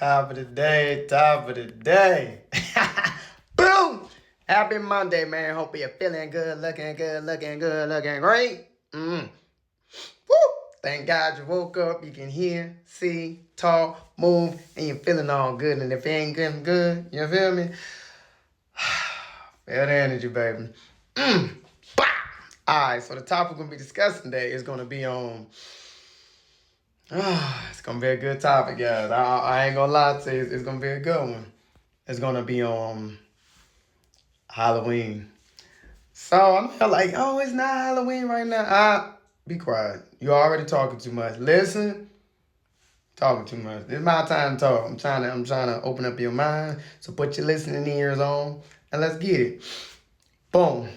Top of the day, top of the day. Boom! Happy Monday, man. Hope you're feeling good, looking good, looking good, looking great. Woo! Thank God you woke up. You can hear, see, talk, move, and you're feeling all good. And if it ain't getting good, you feel me? Feel the energy, baby. Bah! Alright, so the topic we're going to be discussing today is going to be on. It's gonna be a good topic, guys. I ain't gonna lie to you. It's gonna be a good one. It's gonna be on Halloween. So I'm like, oh, it's not Halloween right now. Be quiet. You're already talking too much. Listen, talking too much. It's my time to talk. I'm trying to open up your mind. So put your listening ears on and let's get it. Boom.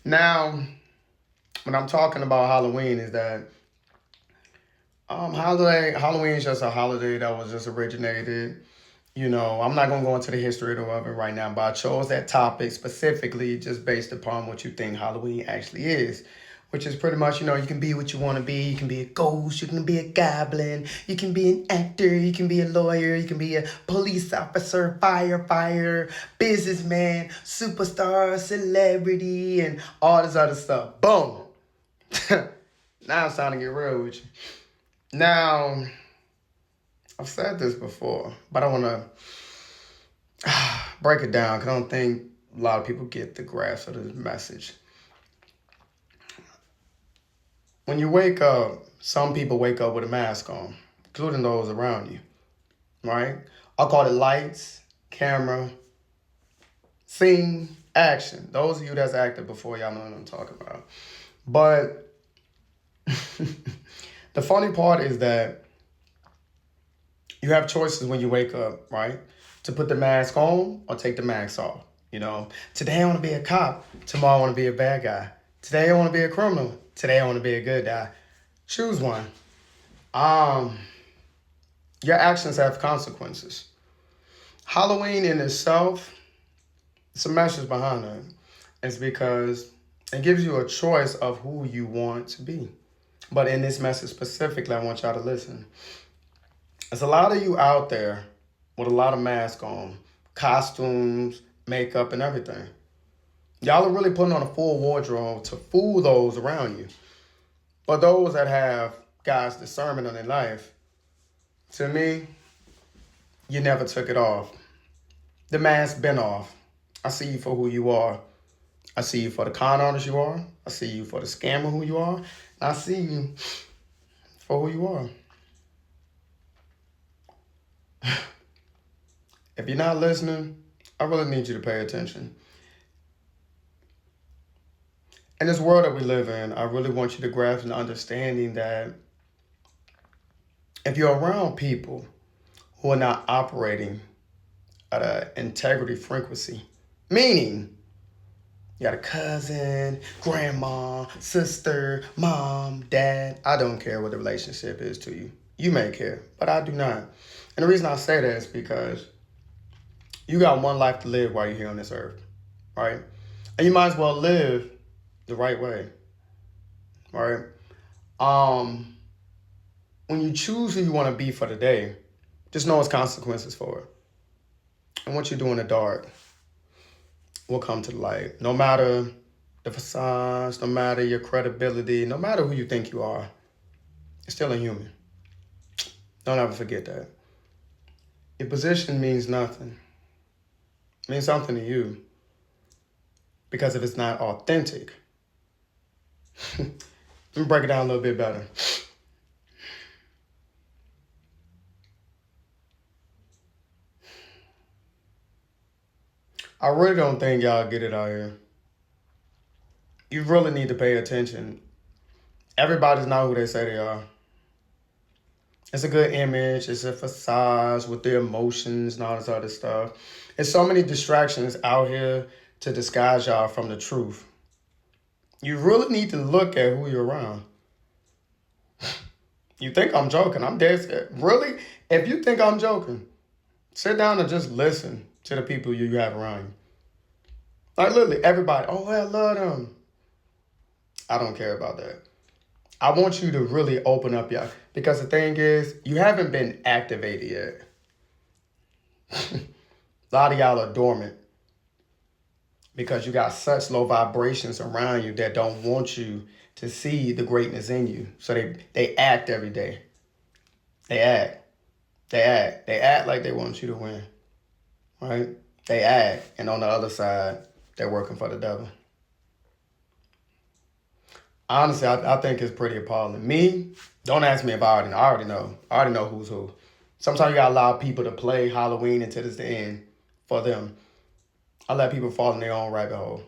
Now, when I'm talking about Halloween, is that Halloween is just a holiday that was just originated. I'm not gonna go into the history of it right now, but I chose that topic specifically just based upon what you think Halloween actually is. Which is pretty much, you can be what you want to be. You can be a ghost, you can be a goblin, you can be an actor, you can be a lawyer, you can be a police officer, firefighter, businessman, superstar, celebrity, and all this other stuff. Boom. Now it's time to get real with you. Now, I've said this before, but I want to break it down because I don't think a lot of people get the grasp of this message. When you wake up, some people wake up with a mask on, including those around you, right? I call it lights, camera, scene, action. Those of you that's active before, y'all know what I'm talking about. But the funny part is that you have choices when you wake up, right? To put the mask on or take the mask off. Today I want to be a cop. Tomorrow I want to be a bad guy. Today I want to be a criminal. Today I want to be a good guy. Choose one. Your actions have consequences. Halloween in itself, it's a message behind it. It's because it gives you a choice of who you want to be. But in this message specifically, I want y'all to listen. There's a lot of you out there with a lot of masks on, costumes, makeup, and everything. Y'all are really putting on a full wardrobe to fool those around you. But those that have God's discernment on their life, to me, you never took it off. The mask been off. I see you for who you are. I see you for the con artist you are. I see you for the scammer who you are. I see you for who you are. If you're not listening, I really need you to pay attention. In this world that we live in, I really want you to grasp an understanding that if you're around people who are not operating at an integrity frequency, meaning you got a cousin, grandma, sister, mom, dad, I don't care what the relationship is to you. You may care, but I do not. And the reason I say that is because you got one life to live while you're here on this earth, right? And you might as well live the right way, right? When you choose who you want to be for the day, just know it's consequences for it. And what you do in the dark will come to the light. No matter the facades, no matter your credibility, no matter who you think you are, you're still a human. Don't ever forget that. Your position means nothing. It means something to you. Because if it's not authentic, let me break it down a little bit better. I really don't think y'all get it out here. You really need to pay attention. Everybody's not who they say they are. It's a good image. It's a facade with the emotions and all this other stuff. There's so many distractions out here to disguise y'all from the truth. You really need to look at who you're around. You think I'm joking? I'm dead scared. Really? If you think I'm joking, sit down and just listen to the people you have around you. Like literally everybody. Oh, I love them. I don't care about that. I want you to really open up, y'all. Because the thing is, you haven't been activated yet. A lot of y'all are dormant because you got such low vibrations around you that don't want you to see the greatness in you. So they act every day. They act. They act. They act like they want you to win. Right? They act. And on the other side, they're working for the devil. Honestly, I think it's pretty appalling. Me, don't ask me if I already know. I already know. I already know who's who. Sometimes you gotta allow people to play Halloween until it's the end for them. I let people fall in their own rabbit hole.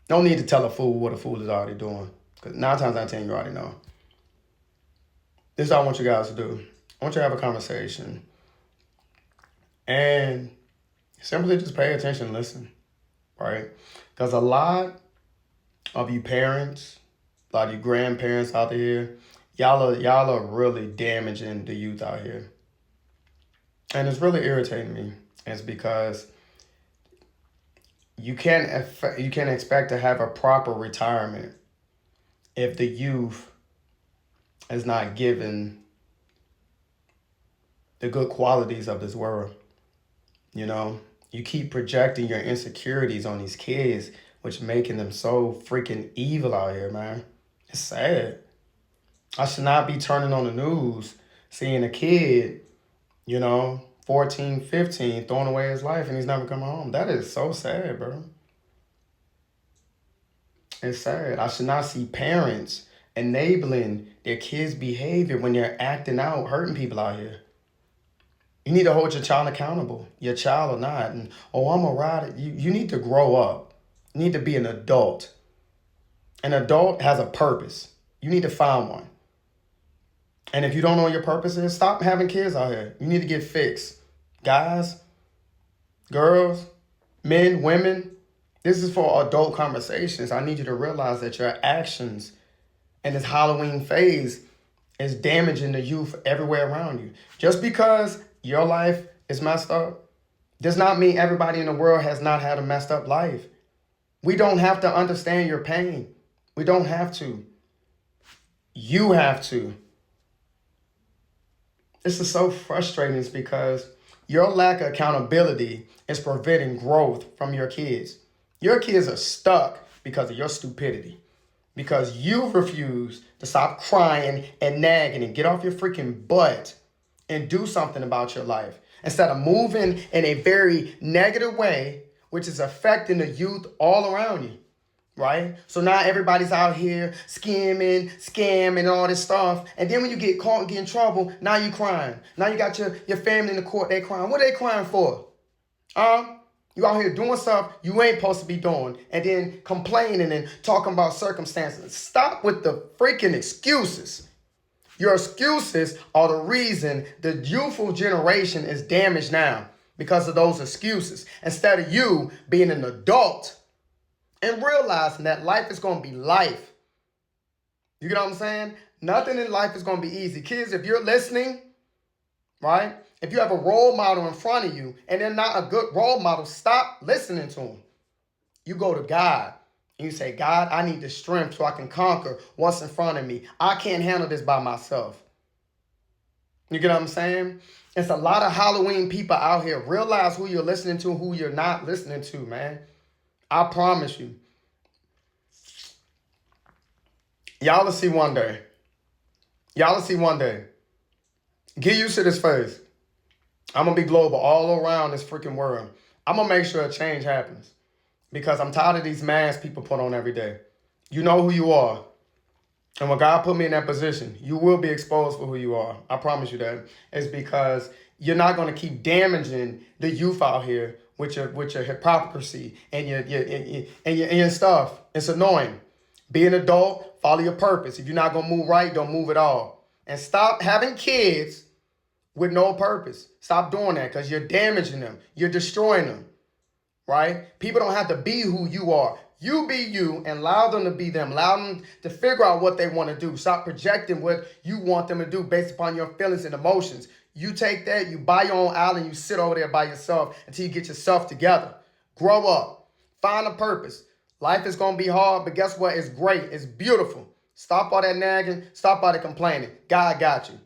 No need to tell a fool what a fool is already doing. Because 9 times out of 10, you already know. This is what I want you guys to do. I want you to have a conversation. And simply just pay attention and listen. Right? Because a lot of you parents, a lot of you grandparents out there, y'all are really damaging the youth out here. And it's really irritating me. It's because you can't expect to have a proper retirement if the youth is not given the good qualities of this world. You know, you keep projecting your insecurities on these kids, which making them so freaking evil out here, man. It's sad. I should not be turning on the news, seeing a kid, 14, 15, throwing away his life and he's never coming home. That is so sad, bro. It's sad. I should not see parents enabling their kids' behavior when they're acting out, hurting people out here. You need to hold your child accountable, your child or not. And, I'm a rider. You need to grow up. You need to be an adult. An adult has a purpose. You need to find one. And if you don't know what your purpose is, stop having kids out here. You need to get fixed. Guys, girls, men, women, this is for adult conversations. I need you to realize that your actions in this Halloween phase is damaging the youth everywhere around you. Just because your life is messed up does not mean everybody in the world has not had a messed up life. We don't have to understand your pain. We don't have to. You have to. This is so frustrating. It's because your lack of accountability is preventing growth from your kids. Your kids are stuck because of your stupidity. Because you refuse to stop crying and nagging and get off your freaking butt and do something about your life. Instead of moving in a very negative way, which is affecting the youth all around you. Right? So now everybody's out here scamming, all this stuff. And then when you get caught and get in trouble, now you crying. Now you got your family in the court, they crying. What are they crying for? You out here doing stuff you ain't supposed to be doing. And then complaining and talking about circumstances. Stop with the freaking excuses. Your excuses are the reason the youthful generation is damaged now. Because of those excuses. Instead of you being an adult and realizing that life is going to be life. You get what I'm saying? Nothing in life is going to be easy. Kids, if you're listening, right? If you have a role model in front of you and they're not a good role model, stop listening to them. You go to God and you say, God, I need the strength so I can conquer what's in front of me. I can't handle this by myself. You get what I'm saying? It's a lot of Halloween people out here. Realize who you're listening to, who you're not listening to, man. I promise you. Y'all will see one day. Y'all will see one day. Get used to this phase. I'm going to be global all around this freaking world. I'm going to make sure a change happens. Because I'm tired of these masks people put on every day. You know who you are. And when God put me in that position, you will be exposed for who you are. I promise you that. It's because you're not going to keep damaging the youth out here with your hypocrisy and your stuff. It's annoying. Be an adult, follow your purpose. If you're not going to move right, don't move at all. And stop having kids with no purpose. Stop doing that because you're damaging them. You're destroying them. Right? People don't have to be who you are. You be you and allow them to be them. Allow them to figure out what they want to do. Stop projecting what you want them to do based upon your feelings and emotions. You take that, you buy your own island, you sit over there by yourself until you get yourself together. Grow up. Find a purpose. Life is going to be hard, but guess what? It's great. It's beautiful. Stop all that nagging. Stop all that complaining. God got you.